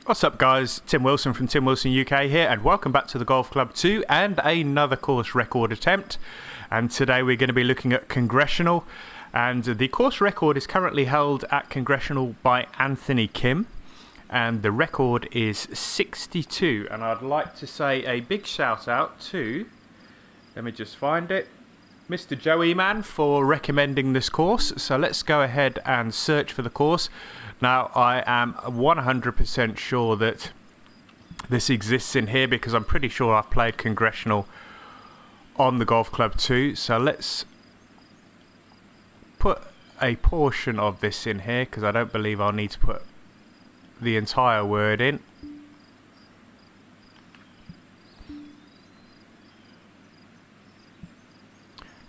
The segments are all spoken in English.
What's up guys, Tim Wilson from Tim Wilson UK here, and welcome back to the Golf Club 2 and another course record attempt. And today we're going to be looking at Congressional, and the course record is currently held at Congressional by Anthony Kim, and the record is 62. And I'd like to say a big shout out to, let me just find it, Mr. Joey Man for recommending this course. So let's go ahead and search for the course. Now, I am 100% sure that this exists in here because I'm pretty sure I've played Congressional on the Golf Club 2. So let's put a portion of this in here because I don't believe I'll need to put the entire word in.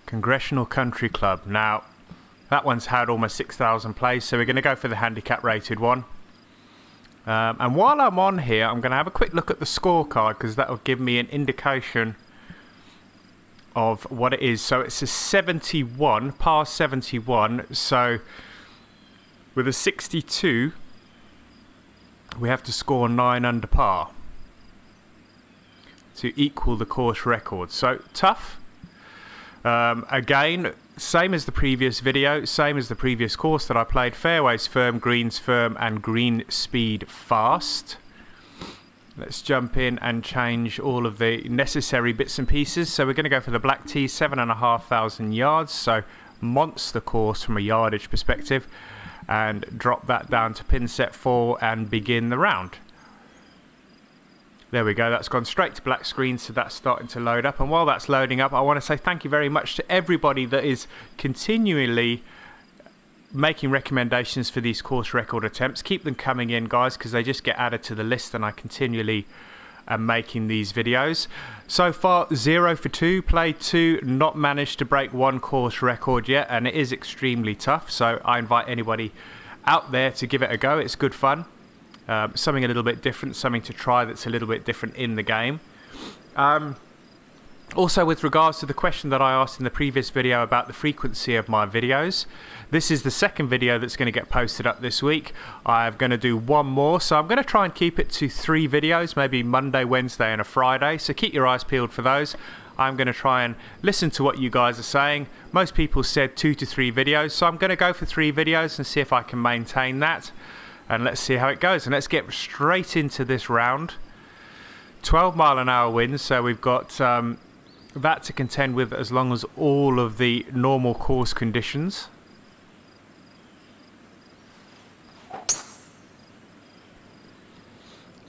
Congressional Country Club. Now, that one's had almost 6,000 plays, so we're going to go for the handicap rated one. And while I'm on here, I'm going to have a quick look at the scorecard because that will give me an indication of what it is. So it's a 71, par 71. So with a 62, we have to score 9 under par to equal the course record. So tough. Again, same as the previous video, same as the previous course that I played, fairways firm, greens firm and green speed fast. Let's jump in and change all of the necessary bits and pieces. So we're going to go for the black tee, 7,500 yards, so monster course from a yardage perspective, and drop that down to pin set 4 and begin the round. There we go, that's gone straight to black screen, so that's starting to load up. And while that's loading up, I want to say thank you very much to everybody that is continually making recommendations for these course record attempts. Keep them coming in, guys, because they just get added to the list and I continually am making these videos. So far, 0 for 2, played 2, not managed to break one course record yet, and it is extremely tough. So I invite anybody out there to give it a go. It's good fun. Something a little bit different, something to try that's a little bit different in the game. Also, with regards to the question that I asked in the previous video about the frequency of my videos, this is the second video that's going to get posted up this week. I'm going to do one more, so I'm going to try and keep it to 3 videos, maybe Monday, Wednesday and a Friday, so keep your eyes peeled for those. I'm going to try and listen to what you guys are saying. Most people said 2 to 3 videos, so I'm going to go for 3 videos and see if I can maintain that. And let's see how it goes. And let's get straight into this round. 12-mile-an-hour winds, so we've got that to contend with as long as all of the normal course conditions.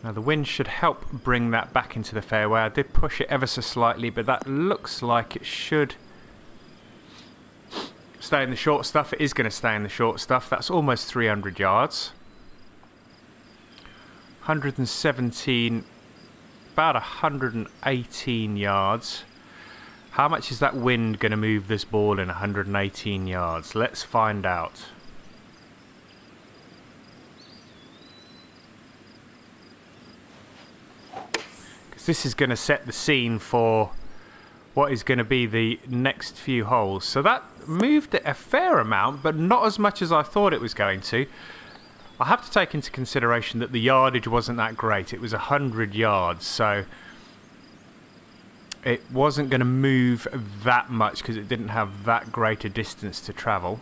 Now the wind should help bring that back into the fairway. I did push it ever so slightly, but that looks like it should stay in the short stuff. It is going to stay in the short stuff. That's almost 300 yards. 117, about 118 yards. How much is that wind going to move this ball in 118 yards? Let's find out. Because this is going to set the scene for what is going to be the next few holes. So that moved it a fair amount, but not as much as I thought it was going to. I have to take into consideration that the yardage wasn't that great. It was 100 yards, so it wasn't going to move that much because it didn't have that great a distance to travel.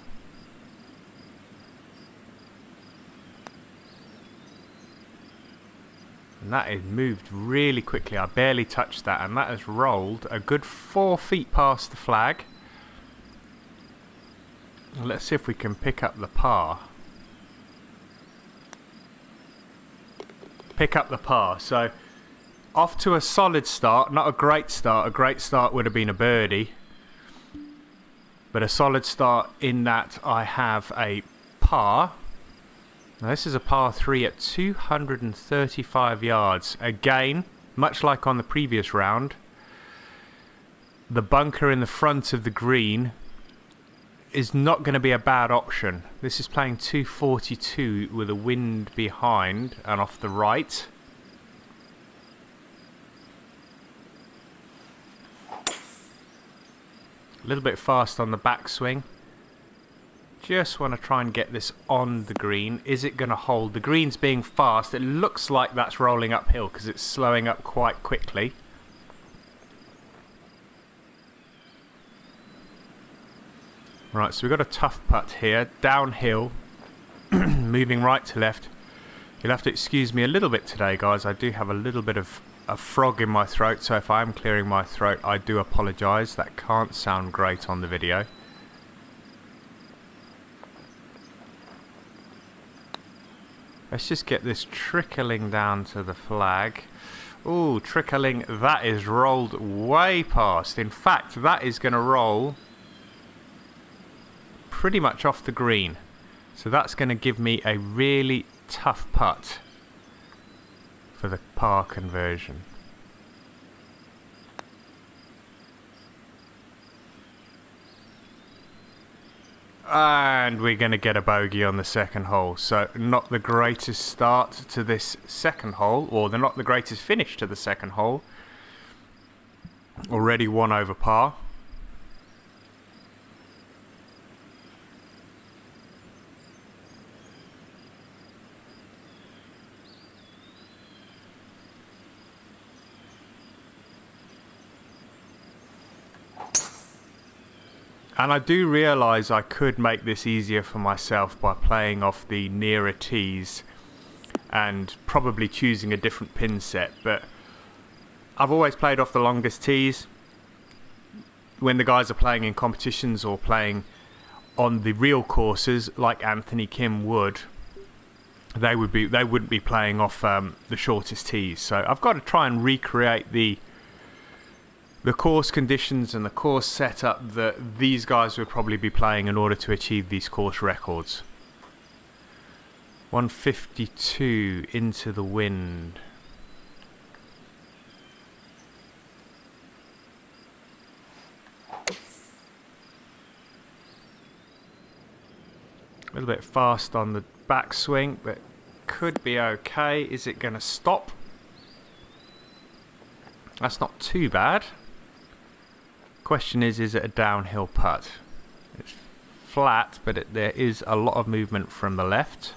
And that has moved really quickly. I barely touched that, and that has rolled a good 4 feet past the flag. Let's see if we can pick up the par. Pick up the par. So off to a solid start, not a great start. A great start would have been a birdie, but a solid start in that I have a par. Now this is a par 3 at 235 yards. Again, much like on the previous round, the bunker in the front of the green is not going to be a bad option. This is playing 242 with a wind behind and off the right. A little bit fast on the backswing. just want to try and get this on the green. Is it going to hold? The green's being fast. It looks like that's rolling uphill because it's slowing up quite quickly. Right, so we've got a tough putt here, downhill, moving right to left. You'll have to excuse me a little bit today, guys. I do have a little bit of a frog in my throat, so if I am clearing my throat, I do apologise. That can't sound great on the video. Let's just get this trickling down to the flag. Ooh, trickling, that is rolled way past. In fact, that is going to roll pretty much off the green. So that's going to give me a really tough putt for the par conversion. And we're going to get a bogey on the second hole. So not the greatest start to this second hole, or not the greatest finish to the second hole. Already 1 over par. And I do realise I could make this easier for myself by playing off the nearer tees and probably choosing a different pin set, but I've always played off the longest tees. When the guys are playing in competitions or playing on the real courses like Anthony Kim would, they wouldn't be playing off the shortest tees. So I've got to try and recreate the course conditions and the course setup that these guys would probably be playing in order to achieve these course records. 152 into the wind. A little bit fast on the backswing, but could be okay. Is it going to stop? That's not too bad. Question is it a downhill putt? It's flat, but there is a lot of movement from the left.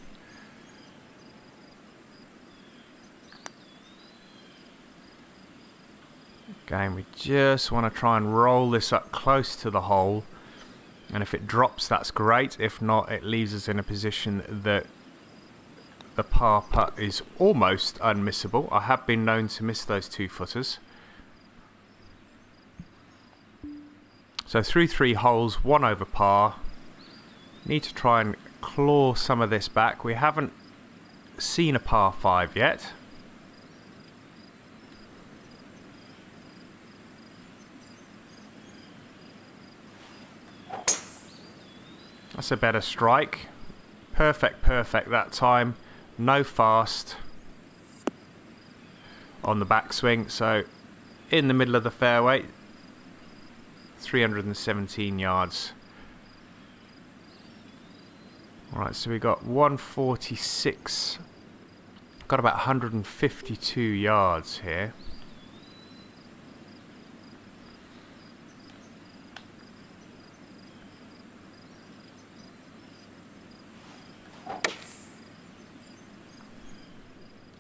Again, we just want to try and roll this up close to the hole, and if it drops, that's great. If not, it leaves us in a position that the par putt is almost unmissable. I have been known to miss those 2-footers. So through 3 holes, 1 over par. Need to try and claw some of this back. We haven't seen a par 5 yet. That's a better strike. Perfect that time. No fast on the backswing. So in the middle of the fairway. 317 yards. Alright, so we got 146. Got about 152 yards here.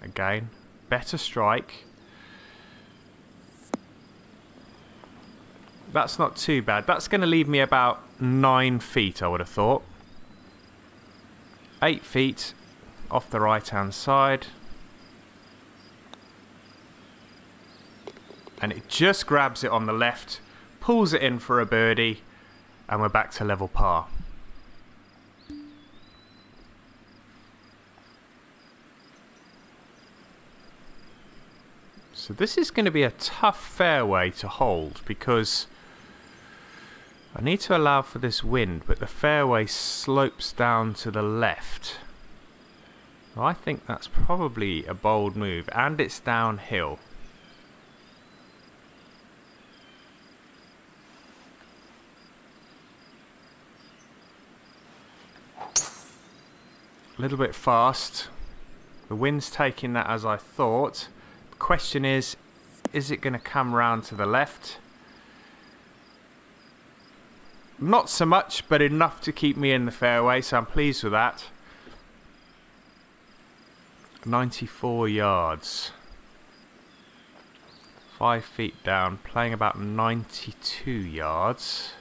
Again, better strike. That's not too bad. That's going to leave me about 9 feet, I would have thought. 8 feet off the right hand side. And it just grabs it on the left, pulls it in for a birdie, and we're back to level par. So this is going to be a tough fairway to hold because I need to allow for this wind, but the fairway slopes down to the left. I think that's probably a bold move, and it's downhill. A little bit fast. The wind's taking that as I thought. The question is it going to come round to the left? Not so much, but enough to keep me in the fairway, so I'm pleased with that. 94 yards. 5 feet down, playing about 92 yards.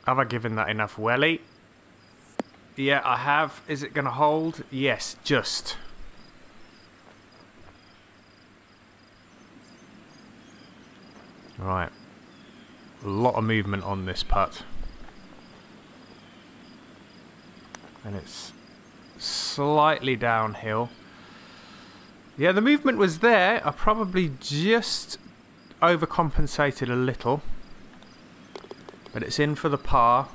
Have I given that enough welly? Yeah, I have. Is it going to hold? Yes, just. Right. A lot of movement on this putt. And it's slightly downhill. Yeah, the movement was there. I probably just overcompensated a little. But it's in for the par.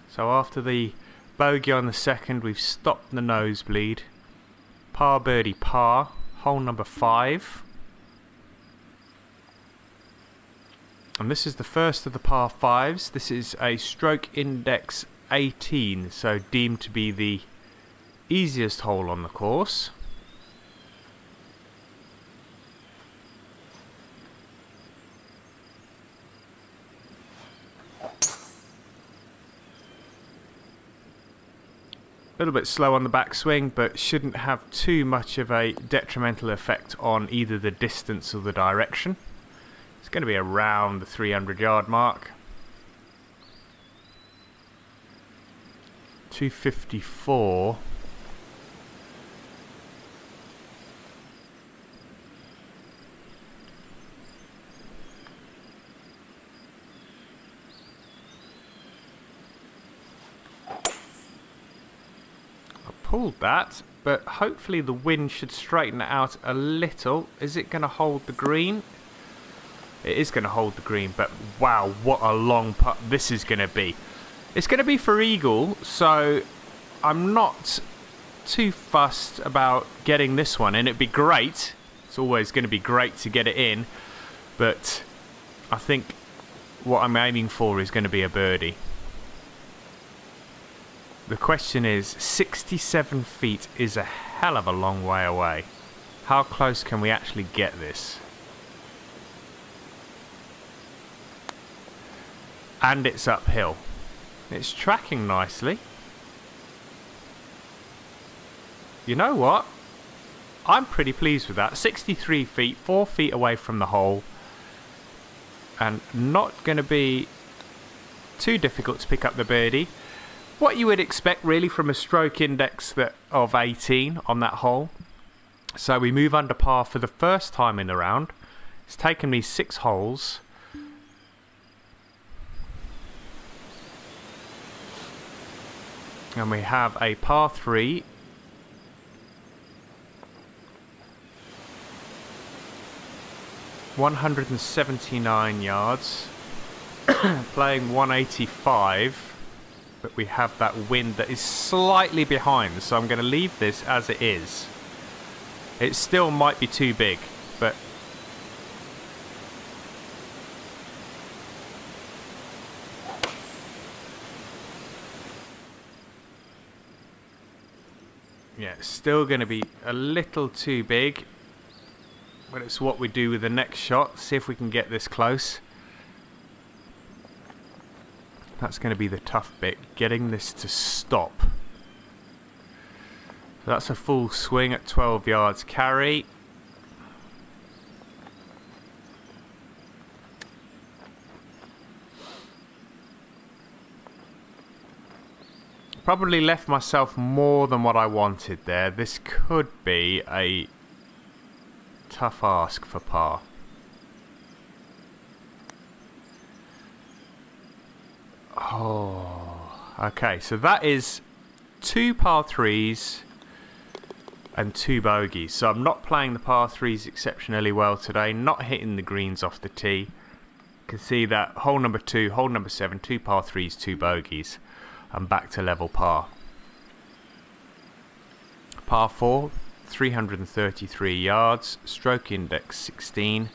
So after the bogey on the second, we've stopped the nosebleed. Par birdie par. Hole number 5. And this is the first of the par 5s. This is a stroke index 18. So deemed to be the easiest hole on the course. A little bit slow on the backswing, but shouldn't have too much of a detrimental effect on either the distance or the direction. It's going to be around the 300-yard mark. 254. Pulled that, but hopefully the wind should straighten it out a little. Is it going to hold the green? It is going to hold the green, but wow, what a long putt this is going to be. It's going to be for eagle, so I'm not too fussed about getting this one, and it'd be great. It's always going to be great to get it in, but I think what I'm aiming for is going to be a birdie. The question is, 67 feet is a hell of a long way away. How close can we actually get this? And it's uphill. It's tracking nicely. You know what? I'm pretty pleased with that. 63 feet, 4 feet away from the hole. And not going to be too difficult to pick up the birdie. What you would expect really from a stroke index of 18 on that hole. So we move under par for the first time in the round. It's taken me 6 holes. And we have a par 3. $179 yards. Playing 185. But we have that wind that is slightly behind, so I'm going to leave this as it is. It still might be too big, but yeah, it's still going to be a little too big. But it's what we do with the next shot. See if we can get this close. That's going to be the tough bit, getting this to stop. So that's a full swing at 12 yards carry. Probably left myself more than what I wanted there. This could be a tough ask for par. Oh, okay, so that is 2 par 3s and 2 bogeys. So I'm not playing the par 3s exceptionally well today, not hitting the greens off the tee. You can see that hole number 2, hole number 7, 2 par 3s, 2 bogeys. I'm back to level par. Par 4, 333 yards, stroke index 16.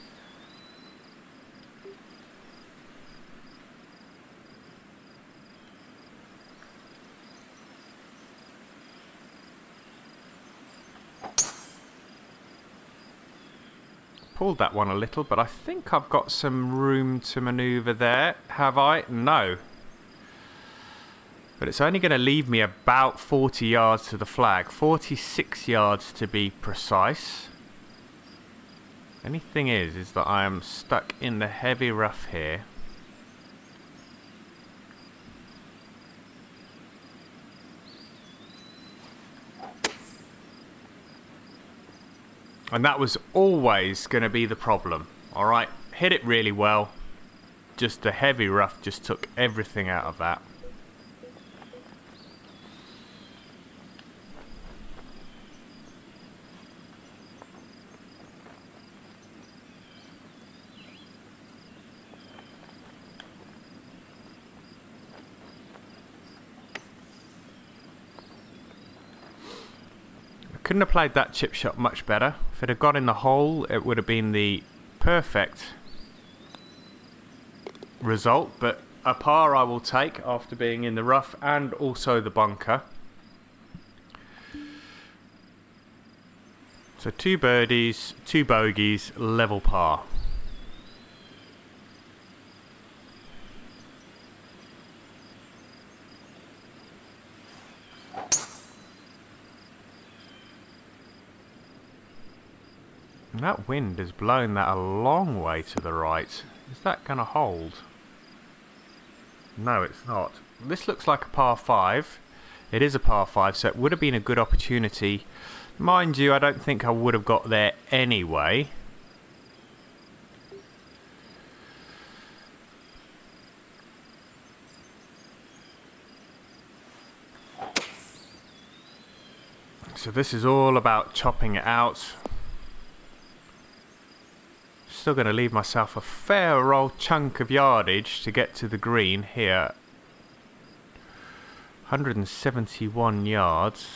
pulled that one a little, but I think I've got some room to manoeuvre there. Have I? No. But it's only going to leave me about 40 yards to the flag. 46 yards to be precise. Only thing is that I am stuck in the heavy rough here. And that was always going to be the problem. Alright, hit it really well. Just the heavy rough just took everything out of that. Couldn't have played that chip shot much better. If it had got in the hole, it would have been the perfect result, but a par I will take after being in the rough and also the bunker. So 2 birdies, 2 bogeys, level par. And that wind has blown that a long way to the right. Is that going to hold? No, it's not. This looks like a par 5. It is a par 5, so it would have been a good opportunity. Mind you, I don't think I would have got there anyway. So this is all about chopping it out. Still going to leave myself a fair old chunk of yardage to get to the green here. 171 yards.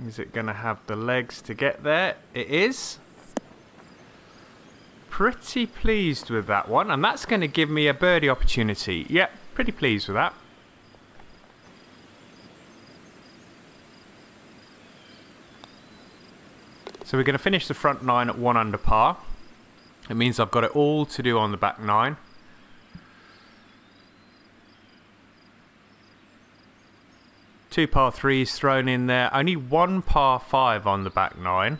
Is it going to have the legs to get there? It is. Pretty pleased with that one, and that's going to give me a birdie opportunity. Yep, pretty pleased with that. So we're going to finish the front 9 at 1 under par. It means I've got it all to do on the back 9. Two par 3s thrown in there. Only 1 par 5 on the back 9.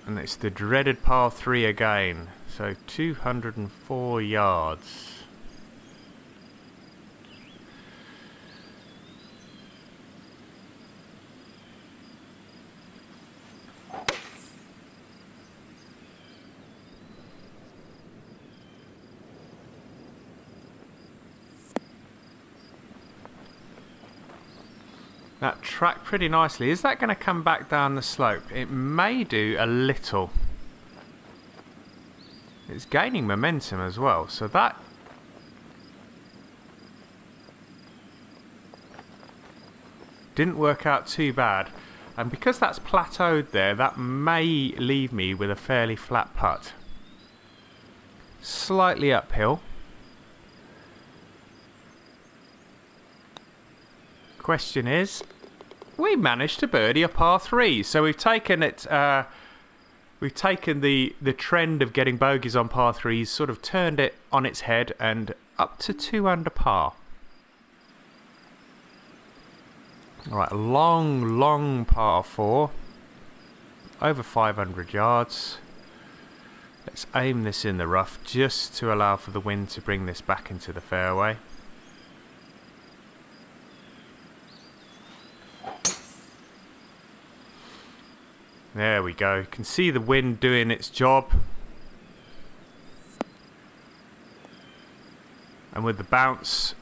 And it's the dreaded par 3 again. So 204 yards. That tracked pretty nicely. Is that going to come back down the slope? It may do a little. It's gaining momentum as well, so that didn't work out too bad. And because that's plateaued there, that may leave me with a fairly flat putt. Slightly uphill. Question is, we managed to birdie a par 3, so we've taken it. We've taken the trend of getting bogeys on par 3s, sort of turned it on its head, and up to 2 under par. All right, long par 4, over 500 yards. Let's aim this in the rough just to allow for the wind to bring this back into the fairway. There we go. You can see the wind doing its job. And with the bounce,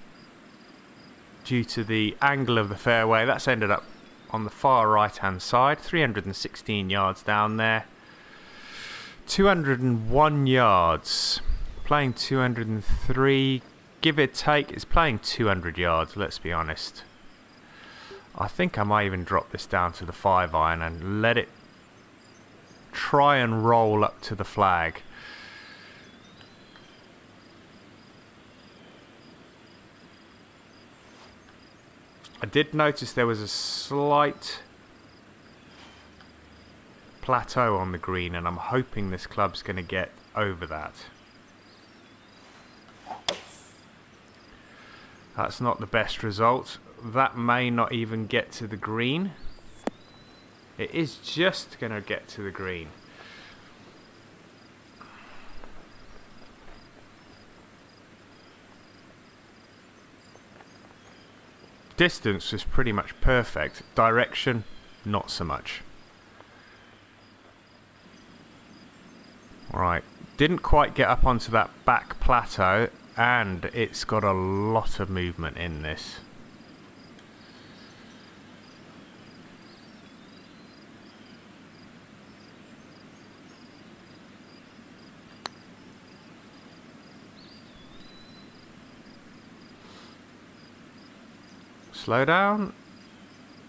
due to the angle of the fairway, that's ended up on the far right hand side. 316 yards down there. 201 yards. Playing 203. Give or take, it's playing 200 yards, let's be honest. I think I might even drop this down to the 5 iron and let it try and roll up to the flag. I did notice there was a slight plateau on the green, and I'm hoping this club's going to get over that. That's not the best result. That may not even get to the green. It is just going to get to the green. Distance was pretty much perfect. Direction, not so much. Right, didn't quite get up onto that back plateau, and it's got a lot of movement in this. Slow down.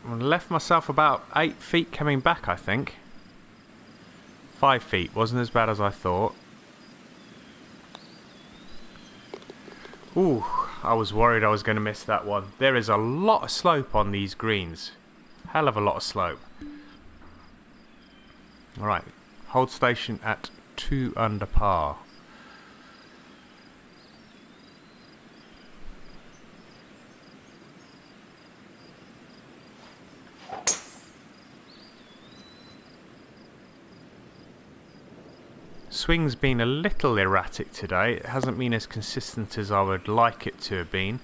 I left myself about 8 feet coming back, I think. 5 feet, wasn't as bad as I thought. Ooh, I was worried I was going to miss that one. There is a lot of slope on these greens. Hell of a lot of slope. Alright, hold station at 2 under par. Swing's been a little erratic today. It hasn't been as consistent as I would like it to have been.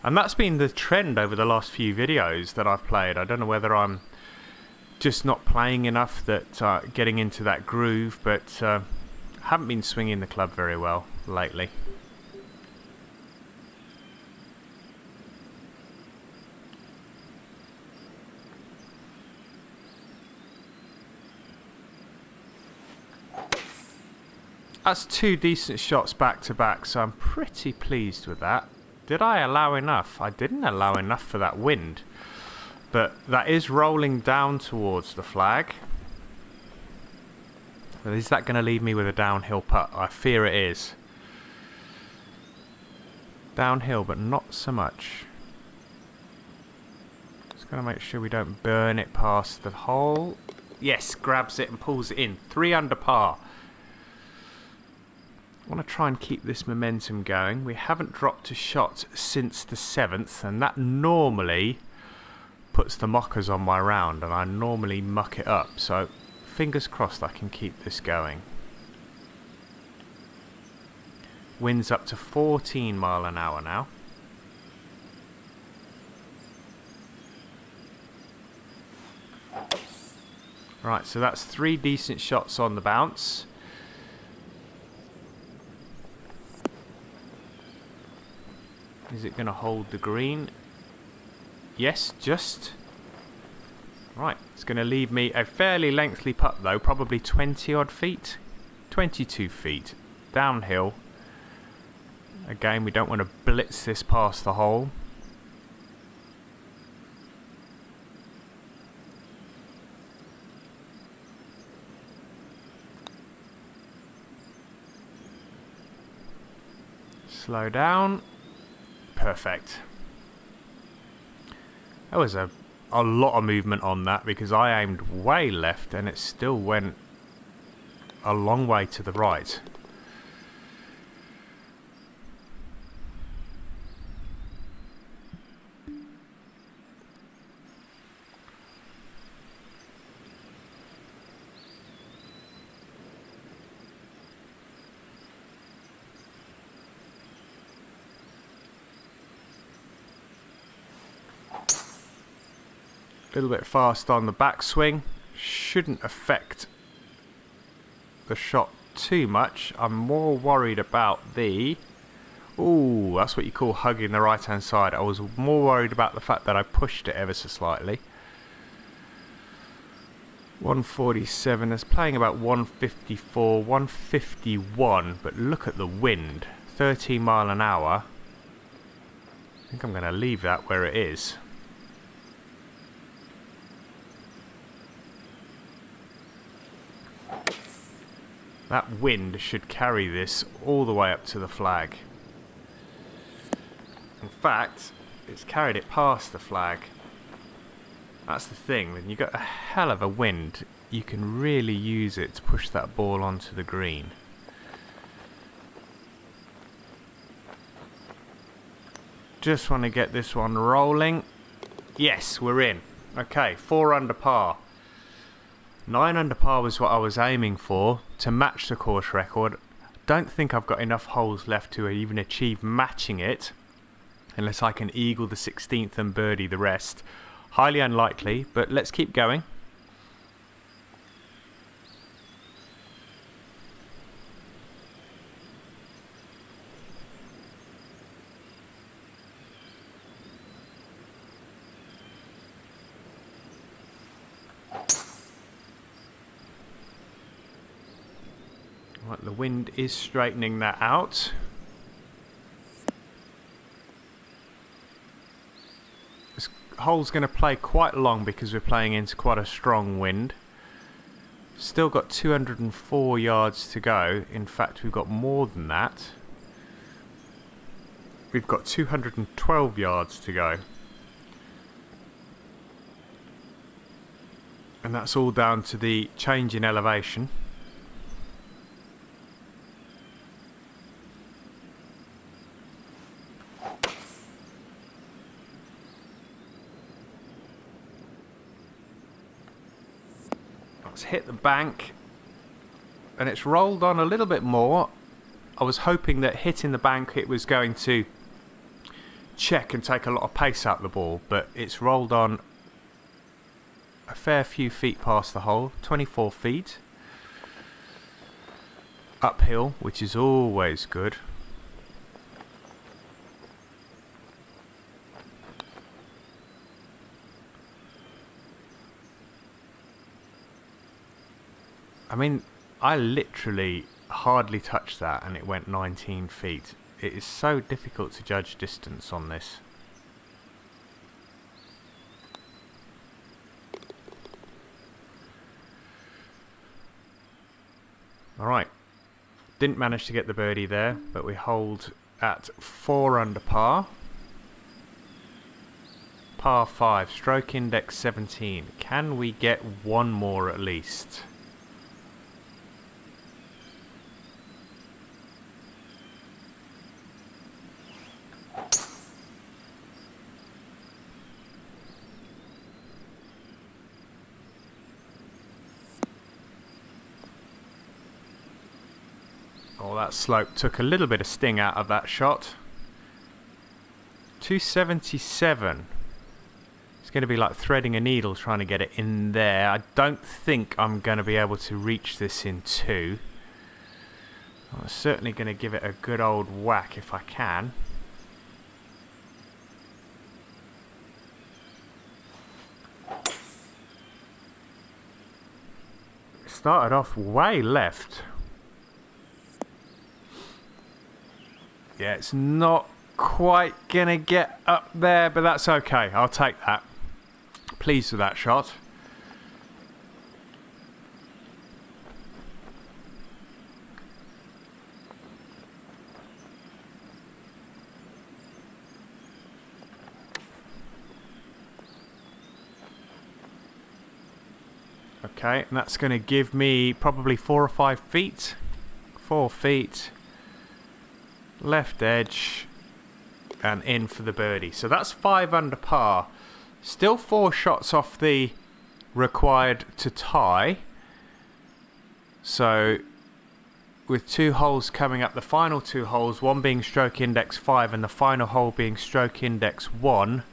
And that's been the trend over the last few videos that I've played. I don't know whether I'm just not playing enough, that getting into that groove, but haven't been swinging the club very well lately. That's 2 decent shots back to back, so I'm pretty pleased with that. Did I allow enough? I didn't allow enough for that wind. But that is rolling down towards the flag. Is that going to leave me with a downhill putt? I fear it is. Downhill, but not so much. Just going to make sure we don't burn it past the hole. Yes, grabs it and pulls it in. 3 under par. I want to try and keep this momentum going. We haven't dropped a shot since the 7th, and that normally puts the mockers on my round, and I normally muck it up, so fingers crossed I can keep this going. Wind's up to 14 mile an hour now. Right, so that's 3 decent shots on the bounce. Is it going to hold the green? Yes, just. Right, it's going to leave me a fairly lengthy putt though, probably 20 odd feet. 22 feet. Downhill. Again, we don't want to blitz this past the hole. Slow down. Perfect. There was a lot of movement on that because I aimed way left and it still went a long way to the right. A little bit fast on the backswing. Shouldn't affect the shot too much. I'm more worried about the... Ooh, that's what you call hugging the right hand side. I was more worried about the fact that I pushed it ever so slightly. 147 is playing about 154, 151, but look at the wind. 13 mile an hour. I think I'm going to leave that where it is. That wind should carry this all the way up to the flag. In fact, it's carried it past the flag. That's the thing, when you've got a hell of a wind, you can really use it to push that ball onto the green. Just want to get this one rolling. Yes, we're in. Okay, 4 under par. 9 under par was what I was aiming for to match the course record. Don't think I've got enough holes left to even achieve matching it, unless I can eagle the 16th and birdie the rest. Highly unlikely, but let's keep going. Right, the wind is straightening that out. Hole's going to play quite long because we're playing into quite a strong wind. Still got 204 yards to go. In fact, we've got more than that. We've got 212 yards to go. And that's all down to the change in elevation. Hit the bank and it's rolled on a little bit more. I was hoping that hitting the bank it was going to check and take a lot of pace out of the ball, but it's rolled on a fair few feet past the hole, 24 feet uphill, which is always good. I mean, I literally hardly touched that and it went 19 feet. It is so difficult to judge distance on this. Alright, didn't manage to get the birdie there, but we hold at 4 under par. Par 5, stroke index 17. Can we get one more at least? Oh, that slope took a little bit of sting out of that shot. 277. It's going to be like threading a needle trying to get it in there. I don't think I'm going to be able to reach this in 2. I'm certainly going to give it a good old whack if I can. Started off way left. Yeah, it's not quite gonna get up there, but that's okay. I'll take that. Pleased with that shot. Okay, and that's going to give me probably 4 or 5 feet. 4 feet. Left edge. And in for the birdie. So that's 5 under par. Still 4 shots off the required to tie. So with 2 holes coming up, the final 2 holes, one being stroke index 5 and the final hole being stroke index 1,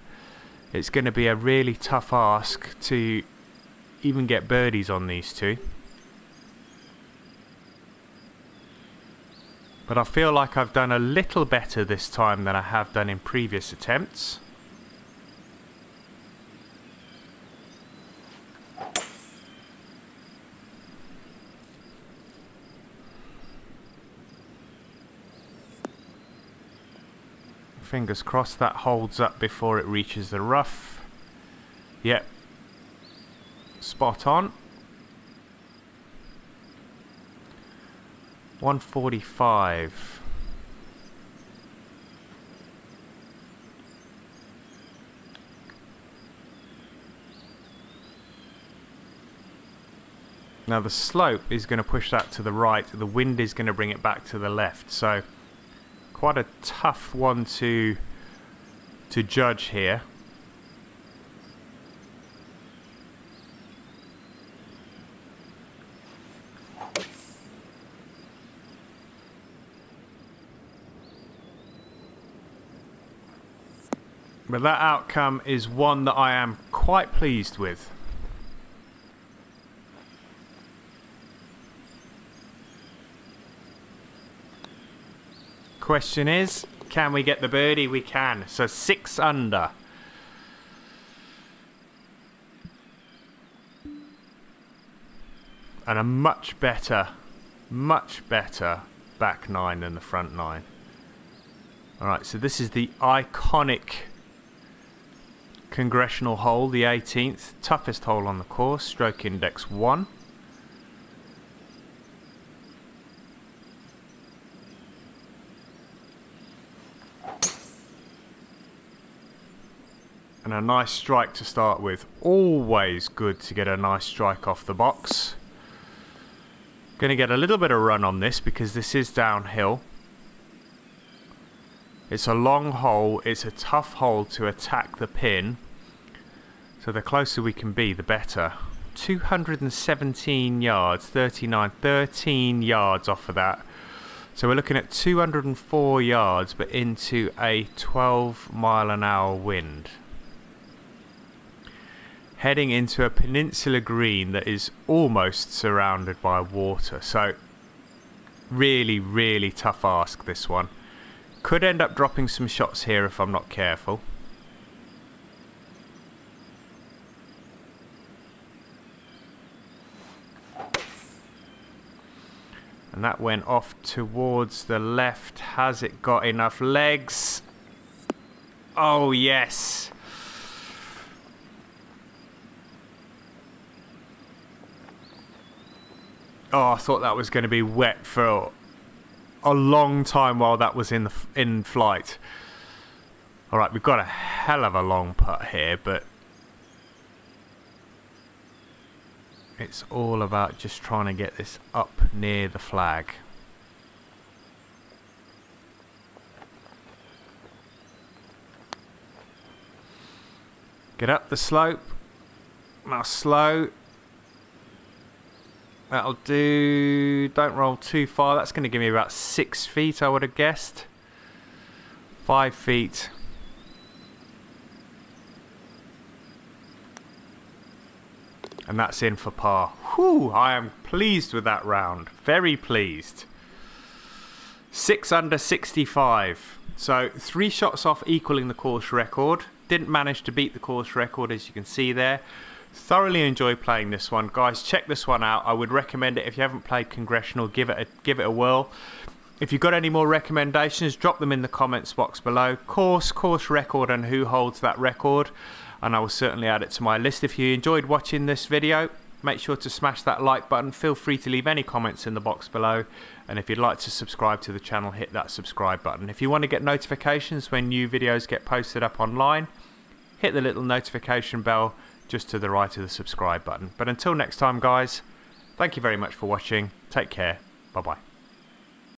it's going to be a really tough ask to even get birdies on these 2. But I feel like I've done a little better this time than I have done in previous attempts. Fingers crossed that holds up before it reaches the rough. Yep. Spot on. 145. Now the slope is going to push that to the right, the wind is going to bring it back to the left, so quite a tough one to judge here. But that outcome is one that I am quite pleased with. Question is, can we get the birdie? We can. So 6 under. And a much better back 9 than the front 9. Alright, so this is the iconic Congressional hole, the 18th, toughest hole on the course, stroke index 1. And a nice strike to start with. Always good to get a nice strike off the box. Going to get a little bit of run on this because this is downhill. It's a long hole. It's a tough hole to attack the pin. So the closer we can be, the better. 217 yards, 13 yards off of that. So we're looking at 204 yards, but into a 12-mile-an-hour wind. Heading into a peninsula green that is almost surrounded by water. So really, really tough ask, this one. Could end up dropping some shots here if I'm not careful. And that went off towards the left. Has it got enough legs? Oh, yes. Oh, I thought that was going to be wet for a long time while that was in flight. Alright, we've got a hell of a long putt here, but it's all about just trying to get this up near the flag. Get up the slope. Now slow. That'll do. Don't roll too far. That's going to give me about 6 feet, I would have guessed. 5 feet. And that's in for par. Whew, I am pleased with that round. Very pleased. 6 under 65. So 3 shots off equaling the course record. Didn't manage to beat the course record, as you can see there. Thoroughly enjoyed playing this one, guys. Check this one out. I would recommend it. If you haven't played Congressional, give it a whirl. If you've got any more recommendations, drop them in the comments box below. Course record, and who holds that record, and I will certainly add it to my list. If you enjoyed watching this video, make sure to smash that like button. Feel free to leave any comments in the box below, and if you'd like to subscribe to the channel, hit that subscribe button. If you want to get notifications when new videos get posted up online, hit the little notification bell just to the right of the subscribe button. But until next time, guys, thank you very much for watching. Take care. Bye bye.